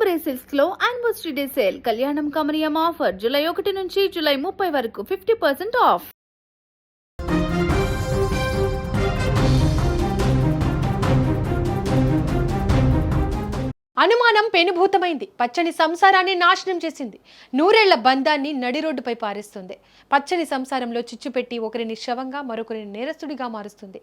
పరంపరే silks లో anniversary day sale కళ్యాణం కమనీయం ఆఫర్ జూలై 1 నుంచి జూలై 30 వరకు 50% ఆఫ్. అనుమానం పెనుభూతమైంది. పచ్చని సంసారాన్ని నాశనం చేసింది. నూరేళ్ల బంధాన్ని నడి రోడ్డుపై పారేస్తుంది. పచ్చని సంసారంలో చిచ్చుపెట్టి ఒకరిని శవంగా మరొకరిని నేరస్తుడిగా మారుస్తుంది.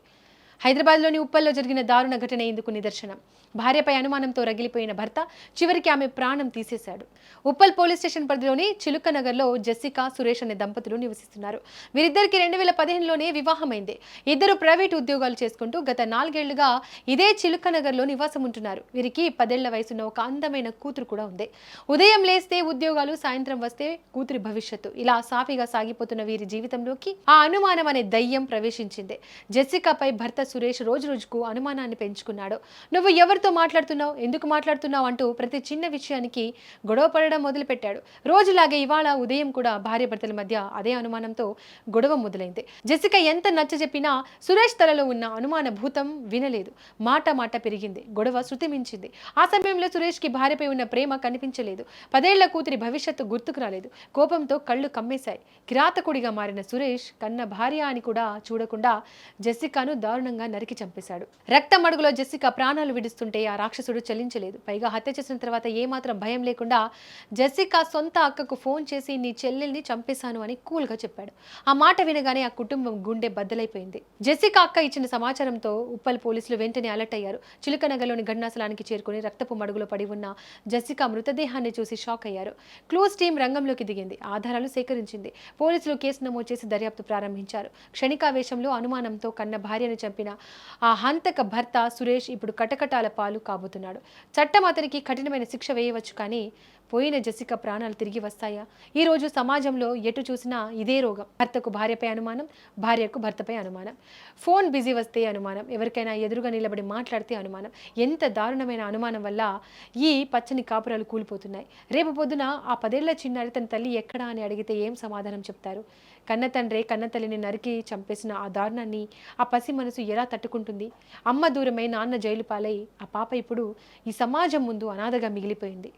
హైదరాబాద్లోని ఉప్పల్లో జరిగిన దారుణ ఘటన ఇందుకు నిదర్శనం. భార్యపై అనుమానంతో రగిలిపోయిన భర్త చివరికి ఆమె ప్రాణం తీసేశాడు. ఉప్పల్ పోలీస్ స్టేషన్ పరిధిలోని చిలుకనగర్లో జెసికా, సురేష్ అనే దంపతులు నివసిస్తున్నారు. వీరిద్దరికి 2015లోనే వివాహమైంది. ఇద్దరు ప్రైవేట్ ఉద్యోగాలు చేసుకుంటూ గత 4 ఏళ్లుగా ఇదే చిలుకనగర్లో నివాసం ఉంటున్నారు. వీరికి 10 ఏళ్ల వయసున్న ఒక అందమైన కూతురు కూడా ఉంది. ఉదయం లేస్తే ఉద్యోగాలు, సాయంత్రం వస్తే కూతురి భవిష్యత్తు, ఇలా సాఫీగా సాగిపోతున్న వీరి జీవితంలోకి ఆ అనుమానం అనే దయ్యం ప్రవేశించింది. జెసికాపై భర్త సురేష్ రోజు రోజుకు అనుమానాన్ని పెంచుకున్నాడు. నువ్వు ఎవరితో మాట్లాడుతున్నావు, ఎందుకు మాట్లాడుతున్నావు అంటూ ప్రతి చిన్న విషయానికి గొడవ పడడం మొదలుపెట్టాడు. రోజులాగే ఇవాళ ఉదయం కూడా భార్య భర్తల మధ్య అదే అనుమానంతో గొడవ మొదలైంది. జెసికా ఎంత నచ్చ చెప్పినా సురేష్ తలలో ఉన్న అనుమాన భూతం వినలేదు. మాట మాట పెరిగింది. గొడవ శృతి మించింది. ఆ సమయంలో సురేష్ కి భార్యపై ఉన్న ప్రేమ కనిపించలేదు. 10 ఏళ్ల కూతురి భవిష్యత్తు గుర్తుకు రాలేదు. కోపంతో కళ్ళు కమ్మేశాయి. కిరాతకుడిగా మారిన సురేష్ కన్న భార్య అని కూడా చూడకుండా జెసికాను దారుణంగా నరికి చంపేశాడు. రక్తం అడుగులో జెసికా ప్రాణాలు విడుస్తుంటే ఆ రాక్షసుడు చలించలేదు. పైగా హత్య చేసిన తర్వాత ఏమాత్రం భయం లేకుండా జెసికా సొంత అక్కకు ఫోన్ చేసి నీ చెల్లెల్ని చంపేశాను అని కూల్ గా చెప్పాడు. ఆ మాట వినగానే ఆ కుటుంబం గుండె బద్దలైపోయింది. జెసికా అక్క ఇచ్చిన సమాచారంతో ఉప్పల్ పోలీసులు వెంటనే అలర్ట్ అయ్యారు. చిలుకనగర్లోని ఘటనాస్థలానికి చేరుకుని రక్తపు మడుగులో పడి ఉన్న జెసికా మృతదేహాన్ని చూసి షాక్ అయ్యారు. క్లూస్ టీం రంగంలోకి దిగింది. ఆధారాలు సేకరించింది. పోలీసులు కేసు నమోదు చేసి దర్యాప్తు ప్రారంభించారు. క్షణికావేశంలో అనుమానంతో కన్న భార్యను చంపిన ఆ హంతక భర్త సురేష్ ఇప్పుడు కటకటాల పాలు కాబోతున్నాడు. చట్టం అతనికి కఠినమైన శిక్ష వేయవచ్చు, కానీ పోయిన జెసికా ప్రాణాలు తిరిగి వస్తాయా? ఈ రోజు సమాజంలో ఎటు చూసినా ఇదే రోగం. భర్తకు భార్యపై అనుమానం, భార్యకు భర్తపై అనుమానం. ఫోన్ బిజీ వస్తే అనుమానం, ఎవరికైనా ఎదురుగా నిలబడి మాట్లాడితే అనుమానం. ఎంత దారుణమైన అనుమానం వల్ల ఈ పచ్చని కాపురాలు కూలిపోతున్నాయి. రేపు పొద్దున ఆ 10 ఏళ్ల చిన్నారి తన తల్లి ఎక్కడా అని అడిగితే ఏం సమాధానం చెప్తారు? కన్న తండ్రే కన్న తల్లిని నరికి చంపేసిన ఆ దారుణాన్ని ఆ పసి మనసు ఎలా తట్టుకుంటుంది? అమ్మ దూరమై నాన్న జైలు పాలై ఆ పాప ఇప్పుడు ఈ సమాజం ముందు అనాథగా మిగిలిపోయింది.